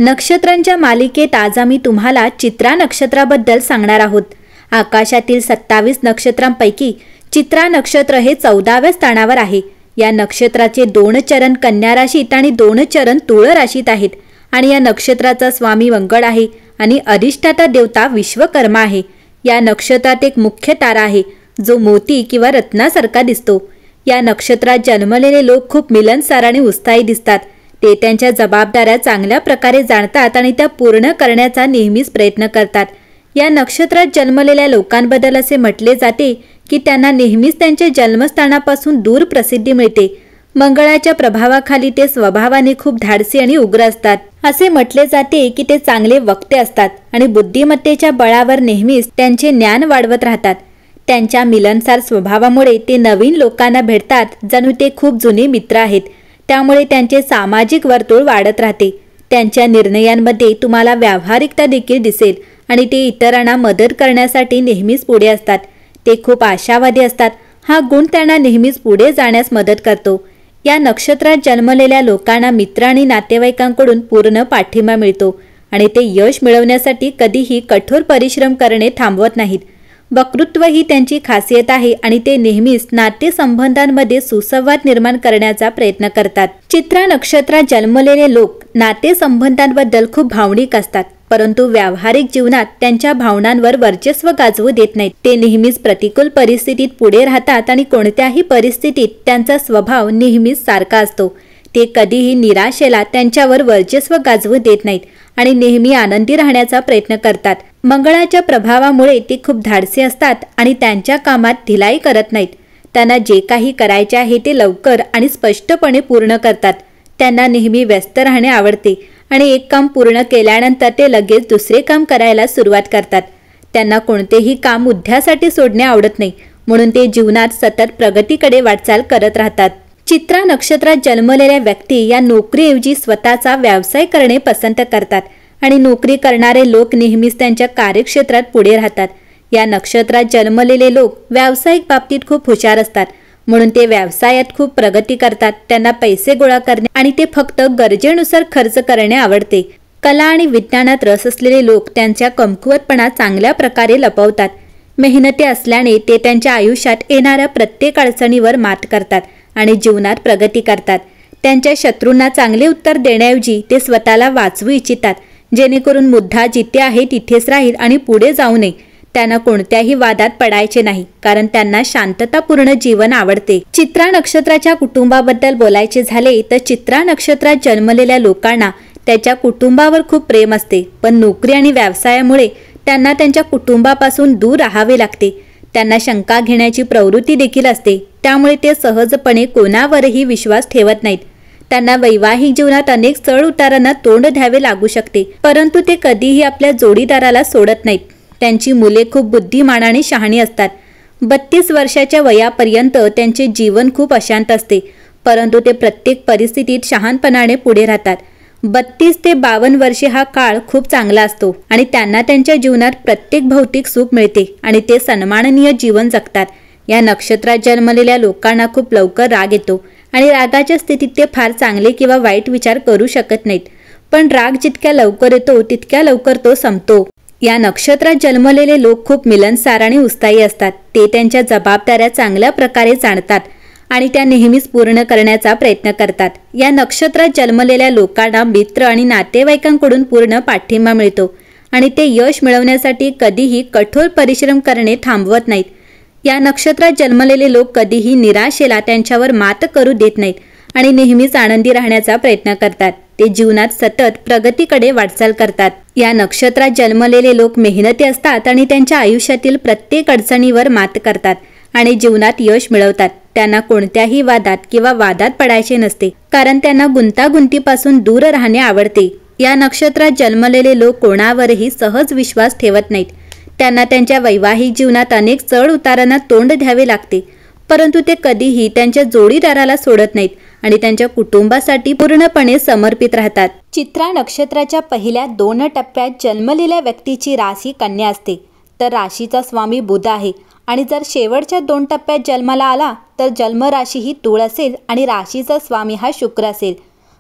नक्षत्रांच्या मालिकेत आज आम्ही तुम्हाला चित्रा नक्षत्राबद्दल सांगणार आहोत। आकाशातील 27 नक्षत्रांपैकी चित्रा नक्षत्र हे 14व्या स्थानावर आहे। या नक्षत्राचे 2 चरण कन्या राशीत आणि 2 चरण तुळ राशीत आहेत आणि या नक्षत्राचा स्वामी मंगळ आहे आणि अधिष्ठाता देवता विश्वकर्मा आहे। या नक्षत्रात एक मुख्य तारा आहे जो मोती किंवा रत्नासारखा दिसतो। या नक्षत्रात जन्मलेले लोक खूप मिलनसार आणि उत्साही दिसतात। ते त्यांच्या जबाबदाऱ्या चांगल्या प्रकारे जाणतात आणि त्या पूर्ण करण्याचा नेहमीच प्रयत्न करतात। या नक्षत्रात जन्मलेल्या लोकांबद्दल असे म्हटले जाते की त्यांना नेहमीच त्यांच्या जन्मस्थानापासून दूर प्रसिद्धी मिळते। मंगळाच्या प्रभावाखाली ते स्वभावाने खूप धाडसी आणि उग्र असतात। असे म्हटले जाते की ते चांगले वक्ते असतात आणि बुद्धिमत्तेच्या बळावर नेहमीच त्यांचे ज्ञान वाढवत राहतात। त्यांच्या मिलनसार स्वभावामुळे ते नवीन लोकांना भेटतात, जणू ते खूप जुने मित्र आहेत। त्यामुळे त्यांचे सामाजिक वर्तुळ वाढत राहते। त्यांच्या निर्णयांमध्ये तुम्हाला व्यावहारिकता देखील दिसेल आणि ते इतरांना मदत करण्यासाठी नेहमीच पुढे असतात। ते खूप आशावादी असतात। हा गुण त्यांना नेहमीच पुढे जाण्यास मदत करतो। या नक्षत्रात जन्मलेल्या लोकांना मित्र आणि नातेवाईकांकडून पूर्ण पाठिंबा मिळतो आणि ते यश मिळवण्यासाठी कधीही कठोर परिश्रम करणे थांबवत नाहीत। वक्तृत्व ही त्यांची खासियत आहे आणि ते नेहमीच नातेसंबंधांमध्ये सुसंवाद निर्माण करण्याचा प्रयत्न करतात। चित्रा नक्षत्रात जन्मलेले लोक नातेसंबंधांबद्दल खूप भावनिक असतात, परंतु व्यावहारिक जीवनात त्यांच्या भावनांवर वर्चस्व गाजवू देत नाहीत। ते नेहमीच प्रतिकूल परिस्थितीत पुढे राहतात आणि कोणत्याही परिस्थितीत त्यांचा स्वभाव नेहमीच सारखा असतो। ते कधीही निराशेला त्यांच्यावर वर्चस्व गाजवू देत नाहीत आणि नेहमी आनंदी राहण्याचा प्रयत्न करतात। मंगळाच्या प्रभावामुळे ते खूप धाडसी असतात आणि त्यांच्या कामात ढिलाई करत नाहीत। त्यांना जे काही करायचे आहे ते लवकर आणि स्पष्टपणे पूर्ण करतात। त्यांना नेहमी व्यस्त राहणे आवडते आणि एक काम पूर्ण केल्यानंतर ते लगेच दुसरे काम करायला सुरुवात करतात। त्यांना कोणतेही काम उद्यासाठी सोडणे आवडत नाही, म्हणून ते जीवनात सतत प्रगतीकडे वाटचाल करत राहतात। चित्रा नक्षत्रात जन्मलेल्या व्यक्ती या नोकरीऐवजी स्वतःचा व्यवसाय करणे पसंत करतात आणि नोकरी करणारे लोक नेहमीच त्यांच्या कार्यक्षेत्रात पुढे राहतात। या नक्षत्रात जन्मलेले लोक व्यावसायिक बाबतीत खूप हुशार असतात, म्हणून ते व्यवसायात खूप प्रगती करतात। त्यांना पैसे गोळा करणे आणि ते फक्त गरजेनुसार खर्च करणे आवडते। कला आणि विज्ञानात रस असलेले लोक त्यांच्या कमकुवतपणा चांगल्या प्रकारे लपवतात। मेहनती असल्याने ते त्यांच्या आयुष्यात येणाऱ्या प्रत्येक अडचणीवर मात करतात आणि जीवनात प्रगती करतात। त्यांच्या शत्रूंना चांगले उत्तर देण्याऐवजी ते स्वतःला वाचवू इच्छितात, जेणेकरून मुद्दा जिथे आहे तिथेच राहील आणि पुढे जाऊ नये। त्यांना कोणत्याही वादात पडायचे नाही, कारण त्यांना शांततापूर्ण जीवन आवडते। चित्रा नक्षत्राच्या कुटुंबाबद्दल बोलायचे झाले तर चित्रा नक्षत्रात जन्मलेल्या लोकांना त्याच्या कुटुंबावर खूप प्रेम असते, पण नोकरी आणि व्यवसायामुळे त्यांना त्यांच्या कुटुंबापासून दूर राहावे लागते। त्यांना शंका घेण्याची प्रवृत्ती देखील असते, त्यामुळे ते सहजपणे कोणावरही विश्वास ठेवत नाहीत। त्यांना वैवाहिक जीवनात अनेक चढ उतारांना तोंड द्यावे लागू शकते, परंतु ते कधीही आपल्या जोडीदाराला सोडत नाहीत। त्यांची मुले खूप बुद्धिमान आणि शहाणी असतात। 32 वर्षाच्या वयापर्यंत त्यांचे जीवन खूप अशांत असते, परंतु ते प्रत्येक परिस्थितीत शहाणपणाने पुढे राहतात। 32 ते 52 वर्षे हा काळ खूप चांगला असतो आणि त्यांना त्यांच्या जीवनात प्रत्येक भौतिक सुख मिळते आणि ते सन्माननीय जीवन जगतात। या नक्षत्रात जन्मलेल्या लोकांना खूप लवकर राग येतो आणि रागाच्या स्थितीत ते फार चांगले किंवा वाईट विचार करू शकत नाहीत, पण राग जितक्या लवकर येतो तितक्या लवकर तो संपतो। या नक्षत्रात जन्मलेले लोक खूप मिलनसार आणि उत्साही असतात। ते त्यांच्या जबाबदाऱ्या चांगल्या प्रकारे जाणतात आणि त्या नेहमीच पूर्ण करण्याचा प्रयत्न करतात। या नक्षत्रात जन्मलेल्या लोकांना मित्र आणि नातेवाईकांकडून पूर्ण पाठिंबा मिळतो आणि ते यश मिळवण्यासाठी कधीही कठोर परिश्रम करणे थांबवत नाहीत। या नक्षत्रात जन्मलेले लोक कधीही निराशेला त्यांच्यावर मात करू देत नाहीत आणि नेहमीच आनंदी राहण्याचा प्रयत्न करतात। ते जीवनात सतत प्रगतीकडे वाटचाल करतात। या नक्षत्रात जन्मलेले लोक मेहनती असतात आणि त्यांच्या आयुष्यातील प्रत्येक अडचणीवर मात करतात आणि जीवनात यश मिळवतात। त्यांना कोणत्याही वादात किंवा वादात पडायचे नसते, कारण त्यांना गुंतागुंतीपासून दूर राहणे आवडते। या नक्षत्रात जन्मलेले लोक कोणावरही सहज विश्वास ठेवत नाहीत। त्यांना त्यांच्या वैवाहिक जीवनात अनेक चढ उतारांना तोंड द्यावे लागते, परंतु ते कधीही त्यांच्या जोडीदाराला सोडत नाहीत आणि त्यांच्या कुटुंबासाठी पूर्णपणे समर्पित राहतात। चित्रा नक्षत्राच्या पहिल्या 2 टप्प्यात जन्मलेल्या व्यक्तीची राशी कन्या असते, तर राशीचा स्वामी बुध आहे आणि जर शेवटच्या 2 टप्प्यात जन्माला आला तर जन्मराशी ही तुळ असेल आणि राशीचा स्वामी हा शुक्र असेल।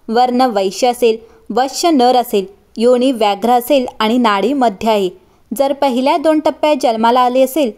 वर्ण वैश्य असेल, वश्य नर असेल योनी व्याघ्र असेल आणि नाडी मध्य आहे। जर पहिल्या 2 टप्प्यात जन्माला आले असेल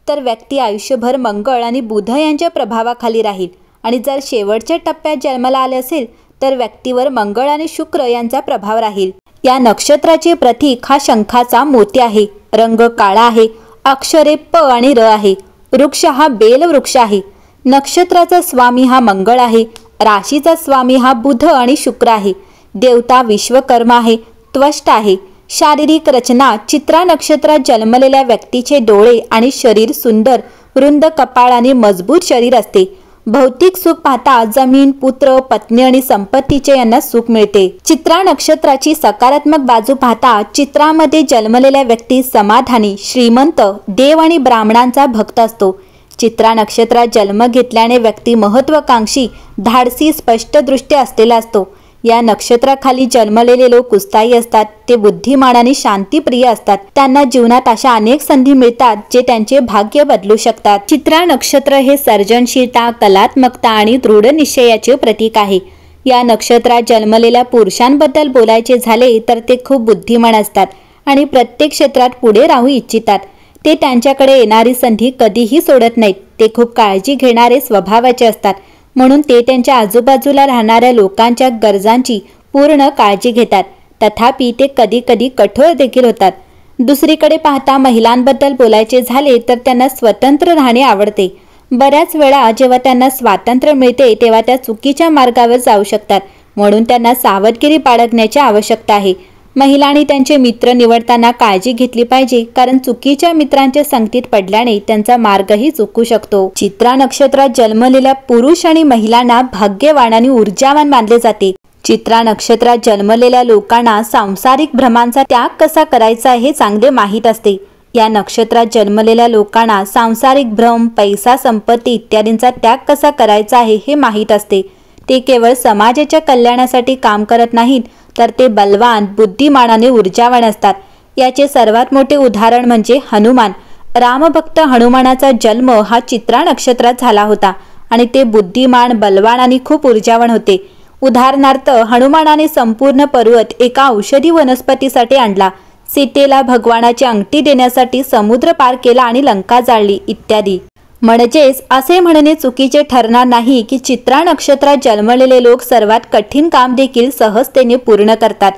तर व्यक्ती आयुष्यभर मंगळ आणि बुध यांच्या प्रभावाखाली राहील आणि जर शेवटच्या टप्प्यात जन्माला आले असेल तर व्यक्तीवर मंगळ आणि शुक्र यांचा प्रभाव राहील। या नक्षत्राचे प्रतीक हा शंखाचा मोती आहे। रंग काळा आहे। अक्षरे प आणि र आहे। वृक्ष हा बेल वृक्ष आहे। नक्षत्राचा स्वामी हा मंगळ आहे। राशीचा स्वामी हा बुध आणि शुक्र आहे। देवता विश्वकर्मा आहे। त्वष्ट आहे। शारीरिक रचना चित्रा नक्षत्रात जन्मलेल्या व्यक्तीचे डोळे आणि शरीर सुंदर रुंद कपाळ आणि मजबूत शरीर असते। भौतिक सुख पाहता जमीन, पुत्र, पत्नी आणि संपत्तीचे यांना सुख मिळते। चित्रा नक्षत्राची सकारात्मक बाजू पाहता चित्रामध्ये जन्मलेल्या व्यक्ती समाधानी, श्रीमंत, देव आणि ब्राह्मणांचा भक्त असतो। चित्रा नक्षत्रात जन्म घेतल्याने व्यक्ती महत्त्वाकांक्षी, धाडसी, स्पष्टदृष्टी असलेला असतो। या नक्षत्राखाली जन्मलेले लोक उत्साही असतात। ते बुद्धिमान आणि शांतीप्रिय असतात। त्यांना जीवनात अशा अनेक संधी मिळतात जे त्यांचे भाग्य बदलू शकतात। चित्रा नक्षत्र हे सर्जनशीलता, कलात्मकता आणि दृढ निश्चयाचे प्रतीक आहे। या नक्षत्रात जन्मलेल्या पुरुषांबद्दल बोलायचे झाले तर ते खूप बुद्धिमान असतात आणि प्रत्येक क्षेत्रात पुढे राहू इच्छितात। ते त्यांच्याकडे येणारी संधी कधीही सोडत नाहीत। ते खूप काळजी घेणारे स्वभावाचे असतात, म्हणून ते त्यांच्या आजूबाजूला राहणाऱ्या लोकांच्या गरजांची पूर्ण काळजी घेतात। तथापि ते कधी कधी कठोर देखील होतात। दुसरीकडे पाहता महिलांबद्दल बोलायचे झाले तर त्यांना स्वतंत्र राहणे आवडते। बऱ्याच वेळा जेव्हा त्यांना स्वातंत्र्य मिळते तेव्हा त्या चुकीच्या मार्गावर जाऊ शकतात, म्हणून त्यांना सावधगिरी बाळगण्याची आवश्यकता आहे। महिलांनी त्यांचे मित्र निवडताना काळजी घेतली पाहिजे, कारण चुकीच्या मित्रांच्या संगतीत पडल्याने त्यांचा मार्गही चुकू शकतो। चित्रा नक्षत्रात जन्मलेल्या पुरुष आणि महिलांना भाग्यवान आणि ऊर्जावान मानले जाते। चित्रा नक्षत्रात जन्मलेल्या लोकांना सांसारिक भ्रमांचा त्याग कसा करायचा हे चांगले माहीत असते। या नक्षत्रात जन्मलेल्या लोकांना सांसारिक भ्रम, पैसा, संपत्ती इत्यादींचा त्याग कसा करायचा आहे हे माहीत असते। ते केवळ समाजाच्या कल्याणासाठी काम करत नाहीत, तर ते बलवान, बुद्धिमान आणि ऊर्जावान असतात। याचे सर्वात मोठे उदाहरण म्हणजे हनुमान। रामभक्त हनुमानाचा जन्म हा चित्रा नक्षत्रात झाला होता आणि ते बुद्धिमान, बलवान आणि खूप ऊर्जावान होते। उदाहरणार्थ हनुमानाने संपूर्ण पर्वत एका औषधी वनस्पतीसाठी आणला, सीतेला भगवानाची अंगठी देण्यासाठी समुद्र पार केला आणि लंका जाळली इत्यादी। म्हणजेच असे म्हणणे चुकीचे ठरणार नाही की चित्रा नक्षत्रात जन्मलेले लोक सर्वात कठीण काम देखील सहजतेने पूर्ण करतात।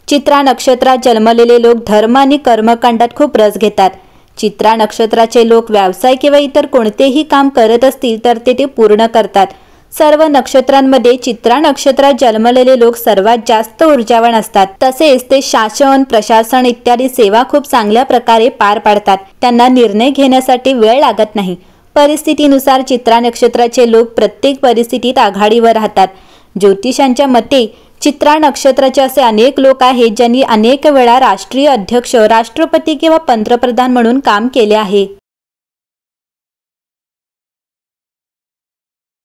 चित्रा नक्षत्रात जन्मलेले लोक धर्म आणि कर्मकांडात खूप रस घेतात। चित्रा नक्षत्राचे लोक व्यवसाय किंवा इतर कोणतेही काम करत असतील तर ते पूर्ण करतात। सर्व नक्षत्रांमध्ये चित्रा नक्षत्रात जन्मलेले लोक सर्वात जास्त ऊर्जावान असतात। तसेच ते शासन, प्रशासन इत्यादी सेवा खूप चांगल्या प्रकारे पार पाडतात। त्यांना निर्णय घेण्यासाठी वेळ लागत नाही। परिस्थितीनुसार चित्रा नक्षत्राचे लोक प्रत्येक परिस्थितीत आघाडीवर राहतात। ज्योतिषांच्या मते चित्रा नक्षत्राचे असे अनेक लोक आहेत ज्यांनी अनेक वेळा राष्ट्रीय अध्यक्ष, राष्ट्रपती किंवा पंतप्रधान म्हणून काम केले आहे।